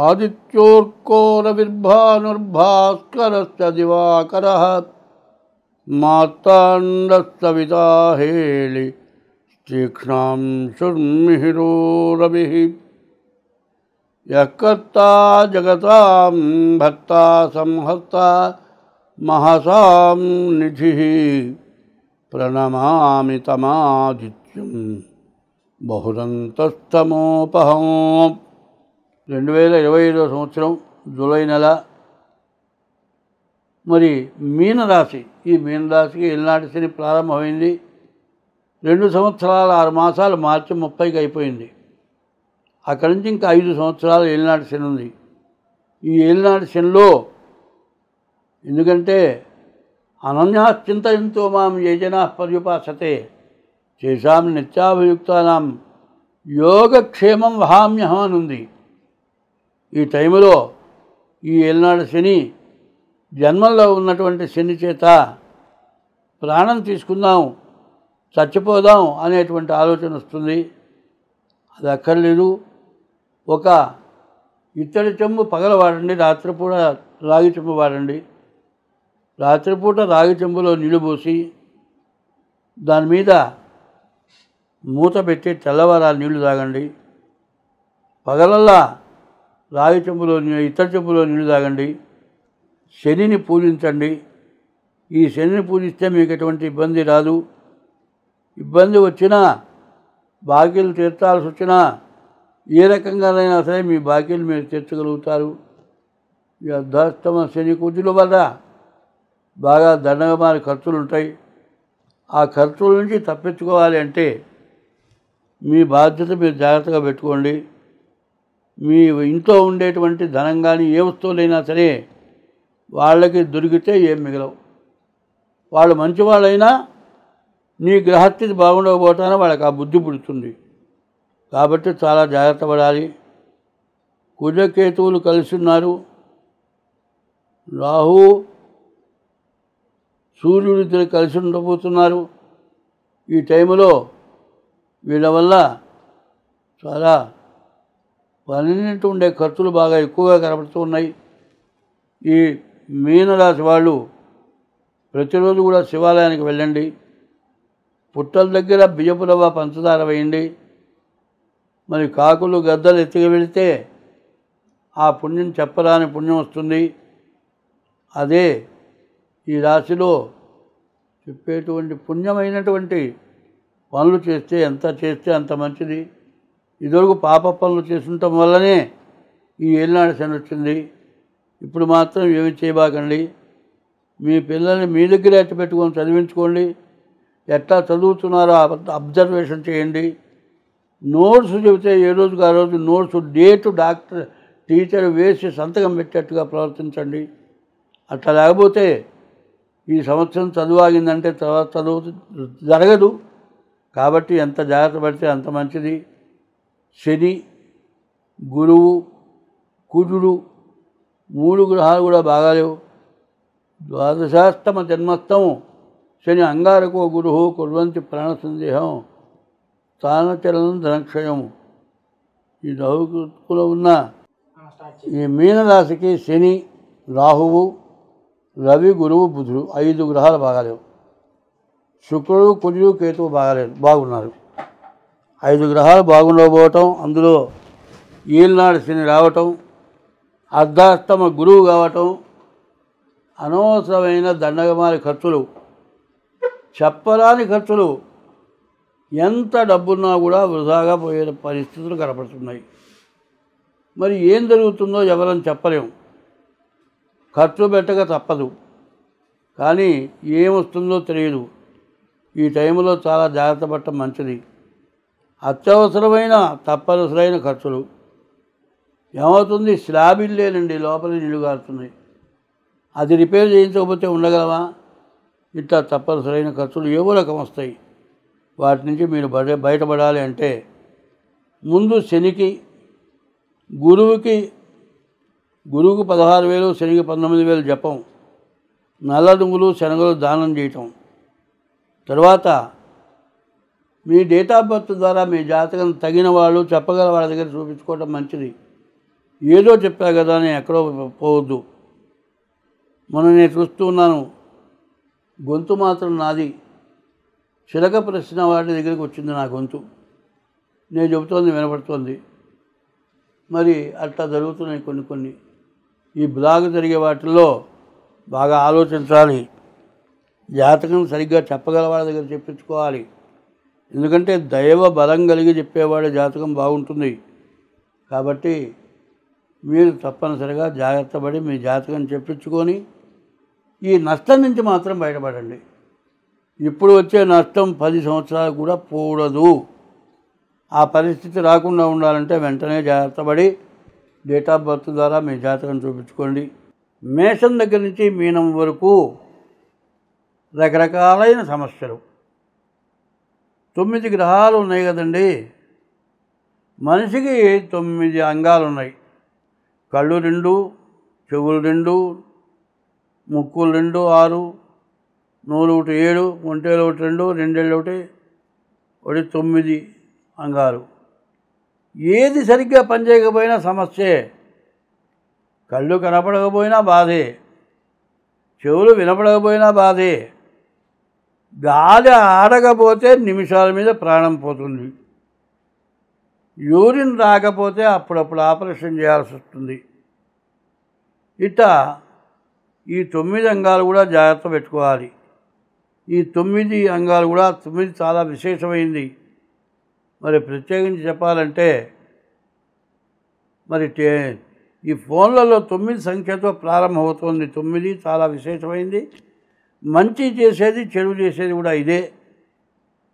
ఆదిత్యోర్కోరవిర్భాస్కరశ్చ దివాకరః మార్తాండస్తవితా హేళి తీక్ష్ణాం శుర్మిహిరో రవిః యకర్తా జగతాం భర్తా సంహర్తా మహసాం నిధిః ప్రణమామి తమాదిత్యం బహుదంతస్తమోపహం. 2025 సంవత్సరం జూలై నెల. మరి మీనరాశి, ఈ మీనరాశికి ఏలినాటి శని ప్రారంభమైంది. 2 సంవత్సరాల 6 మాసాలు మార్చి 30కి అయిపోయింది. అక్కడి నుంచి ఇంకా 5 సంవత్సరాలు ఏలినాటి శని ఉంది. ఈ ఏలినాటి శనిలో ఎందుకంటే అనన్యాశ్చింతయంతో మాం ఏ జనాః పర్యుపాసతే తేషాం నిత్యాభియుక్తానాం యోగక్షేమం వహామ్యహం అని ఉంది. ఈ టైంలో ఈ ఏలినాడు శని జన్మల్లో ఉన్నటువంటి శని చేత ప్రాణం తీసుకుందాం, చచ్చిపోదాం అనేటువంటి ఆలోచన వస్తుంది. అది అక్కర్లేదు. ఒక ఇత్తడి చెంబు పగల వాడండి, రాత్రిపూట రాగి చెంబు వాడండి. రాత్రిపూట రాగి చెంబులో నీళ్లు పోసి దాని మీద మూత పెట్టి తెల్లవారు నీళ్లు తాగండి. పగలల్లా రాగి చెంబులో ఇత్తడి చెంబులో నీళ్లు తాగండి. శనిని పూజించండి. ఈ శనిని పూజిస్తే మీకు ఎటువంటి ఇబ్బంది రాదు. ఇబ్బంది వచ్చినా, బాకీలు తీర్చాల్సి వచ్చినా, ఏ రకంగానైనా సరే మీ బాకీలు మీరు తీర్చగలుగుతారు. ఈ అర్ధాష్టమ శని కుజుల వల్ల బాగా దండగమారి ఖర్చులు ఉంటాయి. ఆ ఖర్చుల నుంచి తప్పించుకోవాలి అంటే మీ బాధ్యత మీరు జాగ్రత్తగా పెట్టుకోండి. మీ ఇంట్లో ఉండేటువంటి ధనం కానీ ఏ వస్తువులైనా సరే వాళ్ళకి దొరికితే ఏం మిగలవు. వాళ్ళు మంచివాళ్ళైనా నీ గ్రహస్థితి బాగుండకపోవటాన వాళ్ళకి ఆ బుద్ధి పుడుతుంది. కాబట్టి చాలా జాగ్రత్త పడాలి. కుజకేతువులు కలిసి ఉన్నారు. రాహు సూర్యుడిద్దరు కలిసి ఉండబోతున్నారు. ఈ టైంలో వీళ్ళ వల్ల చాలా పన్నెండింటి ఉండే ఖర్చులు బాగా ఎక్కువగా కనబడుతూ ఉన్నాయి. ఈ మీనరాశి వాళ్ళు ప్రతిరోజు కూడా శివాలయానికి వెళ్ళండి. పుట్టల దగ్గర బియ్యపు రవ్వ పంచదార వేయండి. మరి కాకులు గద్దలు ఎత్తుకు వెళితే ఆ పుణ్యం చెప్పరాని పుణ్యం వస్తుంది. అదే ఈ రాశిలో చెప్పేటువంటి పుణ్యమైనటువంటి పనులు చేస్తే అంత మంచిది. ఇదివరకు పాప పనులు చేస్తుండటం వల్లనే ఈ ఏలినాడు శని వచ్చింది. ఇప్పుడు మాత్రం ఏమి చేయబాకండి. మీ పిల్లల్ని మీ దగ్గర ఎట్టు పెట్టుకొని చదివించుకోండి. ఎట్లా చదువుతున్నారో అబ్జర్వేషన్ చేయండి. నోట్స్ చెబితే ఏ రోజుకి ఆ రోజు నోట్స్ డేటు డాక్టర్ టీచర్ వేసి సంతకం పెట్టేట్టుగా ప్రవర్తించండి. అట్లా లేకపోతే ఈ సంవత్సరం చదువు ఆగిందంటే తర్వాత చదువు జరగదు. కాబట్టి ఎంత జాగ్రత్త పడితే అంత మంచిది. శని, గురువు, కుజుడు 3 గ్రహాలు కూడా బాగాలేవు. ద్వాదశాష్టమ జన్మస్థం శని అంగారకో గురు కుర్వంతి ప్రాణ సందేహం స్థానచలనం ధనక్షయం. ఈ నౌకులో ఉన్న ఈ మీనరాశికి శని, రాహువు, రవి, గురువు, బుధుడు 5 గ్రహాలు బాగాలేవు. శుక్రుడు, కుజుడు, కేతువు బాగున్నారు. 5 గ్రహాలు బాగుండకపోవటం, అందులో ఈలనాడు శని రావటం, అర్ధాష్టమ గురువు కావటం, అనవసరమైన దండగమారి ఖర్చులు, చెప్పరాని ఖర్చులు, ఎంత డబ్బున్నా కూడా వృధాగా పోయే పరిస్థితులు కనపడుతున్నాయి. మరి ఏం జరుగుతుందో ఎవరని చెప్పలేము. ఖర్చు పెట్టక తప్పదు, కానీ ఏమొస్తుందో తెలియదు. ఈ టైంలో చాలా జాగ్రత్త పడటం మంచిది. అత్యవసరమైన తప్పనిసరైన ఖర్చులు. ఏమవుతుంది, స్లాబ్ ఇల్లేనండి, లోపల నీళ్లు కారుతున్నాయి, అది రిపేర్ చేయించకపోతే ఉండగలమా? ఇట్లా తప్పనిసరైన ఖర్చులు ఏవో రకం వస్తాయి. వాటి నుంచి మీరు బయటపడాలి అంటే ముందు శనికి, గురువుకి 16,000, శనికి 19,000 జపం, నల్ల నువ్వులు శనగలు దానం చేయటం. తర్వాత మీ డేట్ ఆఫ్ బర్త్ ద్వారా మీ జాతకం తగిన వాళ్ళు చెప్పగల వాళ్ళ దగ్గర చూపించుకోవటం మంచిది. ఏదో చెప్పా కదా అని ఎక్కడో పోవద్దు. నేను చూస్తూ ఉన్నాను, గొంతు మాత్రం నాది. చిలక ప్రశ్న వాడి దగ్గరికి వచ్చింది నా గొంతు. నేను చెబుతోంది వినపడుతోంది. మరి అట్లా జరుగుతున్నాయి కొన్ని. ఈ బ్లాగ్ జరిగే వాటిల్లో బాగా ఆలోచించాలి. జాతకం సరిగ్గా చెప్పగల వాళ్ళ దగ్గర చెప్పించుకోవాలి. ఎందుకంటే దైవ బలం కలిగి చెప్పేవాడి జాతకం బాగుంటుంది. కాబట్టి మీరు తప్పనిసరిగా జాగ్రత్త పడి మీ జాతకం చెప్పించుకొని ఈ నష్టం నుంచి మాత్రం బయటపడండి. ఇప్పుడు వచ్చే నష్టం 10 సంవత్సరాలు కూడా పోకూడదు. ఆ పరిస్థితి రాకుండా ఉండాలంటే వెంటనే జాగ్రత్త పడి డేట్ ఆఫ్ బర్త్ ద్వారా మీ జాతకం చూపించుకోండి. మేషం దగ్గర నుంచి మీనం వరకు రకరకాలైన సమస్యలు. 9 గ్రహాలు ఉన్నాయి కదండి. మనిషికి 9 అంగాలు ఉన్నాయి. కళ్ళు 2, చెవులు 2, ముక్కులు 2, 6, నోరు 1, 7, ఒంటేలు 1, 2, రెండేళ్ళు 1, 9 అంగాలు. ఏది సరిగ్గా పనిచేయకపోయినా సమస్యే. కళ్ళు కనపడకపోయినా బాధే, చెవులు వినపడకపోయినా బాధే, గాలి ఆడకపోతే నిమిషాల మీద ప్రాణం పోతుంది, యూరిన్ రాకపోతే అప్పుడప్పుడు ఆపరేషన్ చేయాల్సి వస్తుంది. ఇట్లా ఈ 9 అంగాలు కూడా జాగ్రత్త పెట్టుకోవాలి. ఈ 9 అంగాలు కూడా 9 చాలా విశేషమైంది. మరి ప్రత్యేకించి చెప్పాలంటే మరి ఈ ఫోన్లలో 9 సంఖ్యతో ప్రారంభమవుతోంది. 9 చాలా విశేషమైంది. మంచి చేసేది చెడు చేసేది కూడా ఇదే.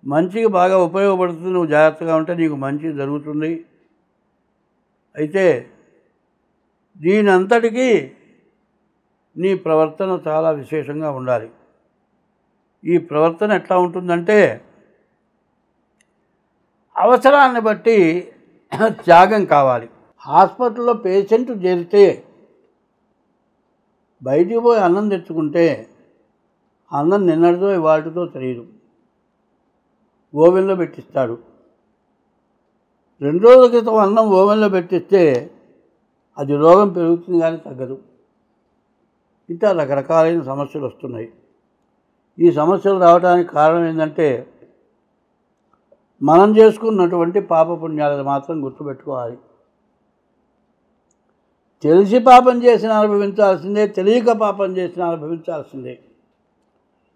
మంచికి బాగా ఉపయోగపడుతుంది. నువ్వు జాగ్రత్తగా ఉంటే నీకు మంచి జరుగుతుంది. అయితే దీని అంతటికీ నీ ప్రవర్తన చాలా విశేషంగా ఉండాలి. ఈ ప్రవర్తన ఎట్లా ఉంటుందంటే అవసరాన్ని బట్టి త్యాగం కావాలి. హాస్పిటల్లో పేషెంట్ చేరితే బయటికి పోయి అన్నం తెచ్చుకుంటే అన్నం నిన్నటితో ఇవాటితో తెలియదు. ఓవెన్లో పెట్టిస్తాడు. 2 రోజుల క్రితం అన్నం ఓవెన్లో పెట్టిస్తే అది రోగం పెరుగుతుంది కానీ తగ్గదు. ఇంకా రకరకాలైన సమస్యలు వస్తున్నాయి. ఈ సమస్యలు రావడానికి కారణం ఏంటంటే మనం చేసుకున్నటువంటి పాపపుణ్యాలను మాత్రం గుర్తుపెట్టుకోవాలి. తెలిసి పాపం చేసిన అనుభవించాల్సిందే, తెలియక పాపం చేసిన అనుభవించాల్సిందే.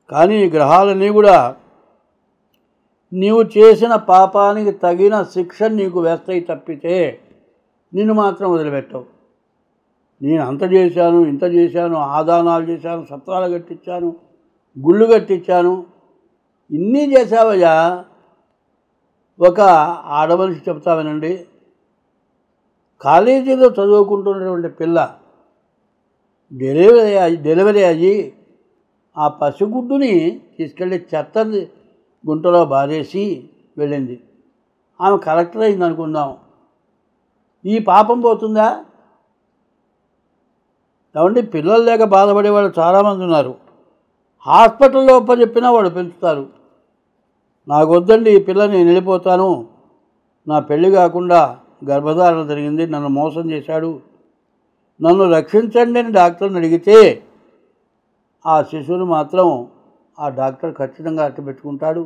కానీ ఈ గ్రహాలన్నీ కూడా నీవు చేసిన పాపానికి తగిన శిక్ష నీకు వేస్తాయి తప్పితే నిన్ను మాత్రం వదిలిపెట్టవు. నేను అంత చేశాను, ఇంత చేశాను, ఆదానాలు చేశాను, సత్రాలు కట్టించాను, గుళ్ళు కట్టించాను, ఇన్ని చేశావయ్యా. ఒక ఆడమనిషి చెప్తా వినండి. కాలేజీలో చదువుకుంటున్నటువంటి పిల్ల డెలివరీ అయ్యి ఆ పసిగుడ్డుని తీసుకెళ్ళి చెత్త గుంటలో బారేసి వెళ్ళింది. ఆమె కలెక్టర్ అయింది అనుకుందాం. ఈ పాపం పోతుందా? కాబట్టి పిల్లలు లేక బాధపడేవాళ్ళు చాలామంది ఉన్నారు. హాస్పిటల్లో చెప్పినా వాడు పెంచుతారు. నాకు వద్దండి ఈ పిల్ల, నేను వెళ్ళిపోతాను, నా పెళ్ళి కాకుండా గర్భధారణ జరిగింది, నన్ను మోసం చేశాడు, నన్ను రక్షించండి అని డాక్టర్ని అడిగితే ఆ శిశువుని మాత్రం ఆ డాక్టర్ ఖచ్చితంగా అట్టు పెట్టుకుంటాడు.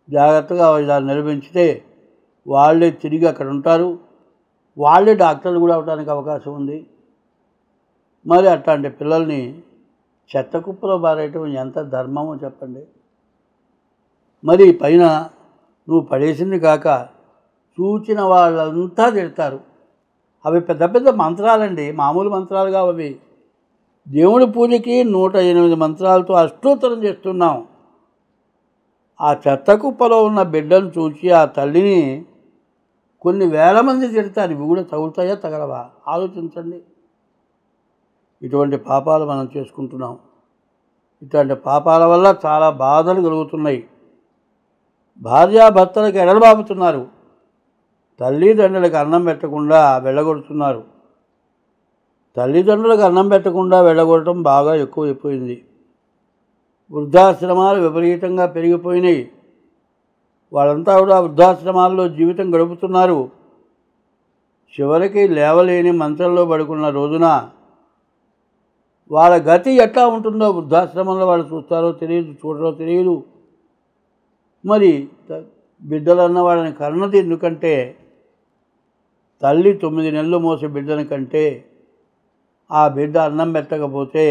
జాగ్రత్తగా దాన్ని నిర్వహించితే వాళ్ళే తిరిగి అక్కడ ఉంటారు. వాళ్ళే డాక్టర్లు కూడా అవడానికి అవకాశం ఉంది. మరి అట్లాంటి పిల్లల్ని చెత్త కుప్పలో బారేయటం ఎంత ధర్మమో చెప్పండి. మరి పైన నువ్వు పడేసింది కాక చూచిన వాళ్ళంతా తిడతారు. అవి పెద్ద పెద్ద మంత్రాలండి, మామూలు మంత్రాలు కావు అవి. దేవుడి పూజకి 108 మంత్రాలతో అష్టోత్తరం చేస్తున్నాం. ఆ చెత్త కుప్పలో ఉన్న బిడ్డను చూసి ఆ తల్లిని కొన్ని వేల మంది తిడతారు. ఇవి కూడా తగులుతాయా తగలవా ఆలోచించండి. ఇటువంటి పాపాలు మనం చేసుకుంటున్నాం. ఇటువంటి పాపాల వల్ల చాలా బాధలు కలుగుతున్నాయి. భార్యాభర్తలకు ఎడలబాపుతున్నారు. తల్లిదండ్రులకు అన్నం పెట్టకుండా వెళ్ళగొడుతున్నారు. తల్లిదండ్రులకు అన్నం పెట్టకుండా వెళ్ళగొట్టడం బాగా ఎక్కువైపోయింది. వృద్ధాశ్రమాలు విపరీతంగా పెరిగిపోయినాయి. వాళ్ళంతా కూడా వృద్ధాశ్రమాల్లో జీవితం గడుపుతున్నారు. చివరికి లేవలేని మంచంలో పడుకున్న రోజున వాళ్ళ గతి ఎట్లా ఉంటుందో వృద్ధాశ్రమంలో వాళ్ళు చూస్తారో తెలియదు, చూడరో తెలియదు. మరి బిడ్డలన్న వాళ్ళని కన్నది ఎందుకంటే తల్లి 9 నెలలు మోసే బిడ్డని కంటే ఆ బిడ్డ అన్నం పెట్టకపోతే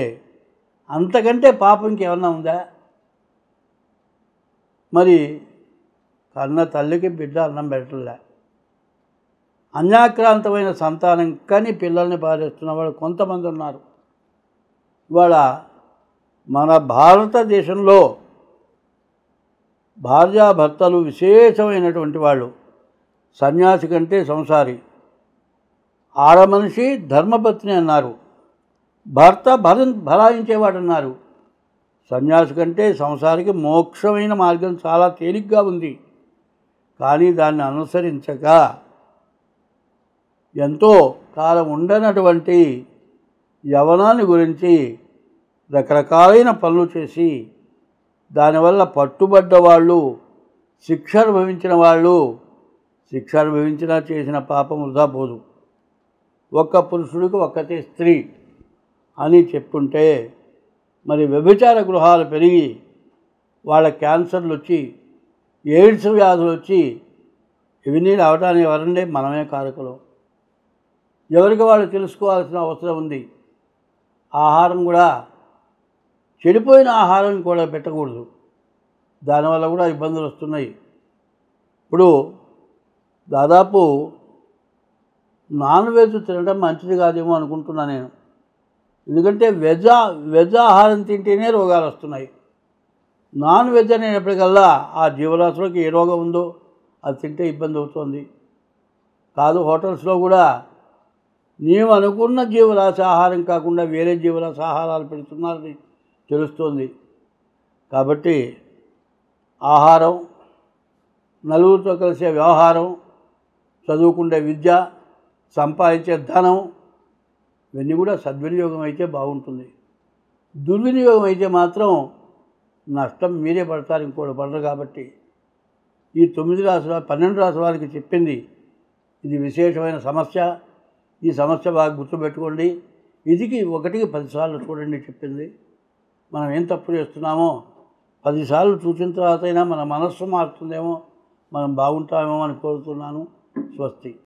అంతకంటే పాపం ఇంకేమన్నా ఉందా? మరి కన్న తల్లికి బిడ్డ అన్నం పెట్టలే, అన్యాక్రాంతమైన సంతానం కానీ పిల్లల్ని పారేస్తున్న వాళ్ళు కొంతమంది ఉన్నారు. ఇవాళ మన భారతదేశంలో భార్యాభర్తలు విశేషమైనటువంటి వాళ్ళు. సన్యాసి కంటే సంసారి, ఆడమనిషి ధర్మపత్ని అన్నారు, భర్త భరాయించేవాడు అన్నారు. సన్యాసి కంటే సంసారికి మోక్షమైన మార్గం చాలా తేలిగ్గా ఉంది. కానీ దాన్ని అనుసరించక ఎంతో కాలం ఉండనటువంటి యవనాన్ని గురించి రకరకాలైన పనులు చేసి దానివల్ల పట్టుబడ్డ వాళ్ళు, శిక్ష అనుభవించిన వాళ్ళు, శిక్ష అనుభవించినా చేసిన పాపం వృధా పోదు. ఒక్క పురుషుడికి ఒక్కతే స్త్రీ అని చెప్పుంటే మరి వ్యభిచార గృహాలు పెరిగి వాళ్ళ క్యాన్సర్లు వచ్చి, ఎయిడ్స్ వ్యాధులు వచ్చి ఇవన్నీ రావడానికి ఎవరండి? మనమే కారకులు. ఎవరికి వాళ్ళు తెలుసుకోవాల్సిన అవసరం ఉంది. ఆహారం కూడా చెడిపోయిన ఆహారం కూడా పెట్టకూడదు, దానివల్ల కూడా ఇబ్బందులు వస్తున్నాయి. ఇప్పుడు దాదాపు నాన్ వెజ్ తినడం మంచిది కాదేమో అనుకుంటున్నా నేను. ఎందుకంటే వెజ్ ఆహారం తింటేనే రోగాలు వస్తున్నాయి. నాన్ వెజ్ అనేటప్పటికల్లా ఆ జీవరాశులకు ఏ రోగం ఉందో అది తింటే ఇబ్బంది అవుతుంది. కాదు, హోటల్స్లో కూడా నీవు అనుకున్న జీవరాశి ఆహారం కాకుండా వేరే జీవరాశి ఆహారాలు పెడుతున్నారని తెలుస్తోంది. కాబట్టి ఆహారం, నలుగురితో కలిసే వ్యవహారం, చదువుకునే విద్య, సంపాదించే ధనం ఇవన్నీ కూడా సద్వినియోగం అయితే బాగుంటుంది. దుర్వినియోగం అయితే మాత్రం నష్టం మీరే పడతారు, ఇంకోటి పడరు. కాబట్టి ఈ 9 రాశుల 12 రాశుల వారికి చెప్పింది ఇది విశేషమైన సమస్య. ఈ సమస్య బాగా గుర్తుపెట్టుకోండి. ఇదికి 1కి 10 సార్లు చూడండి చెప్పింది. మనం ఏం తప్పు చేస్తున్నామో 10 సార్లు చూసిన తర్వాత అయినా మన మనస్సు మారుతుందేమో, మనం బాగుంటామేమో అని కోరుతున్నాను. స్వస్తి.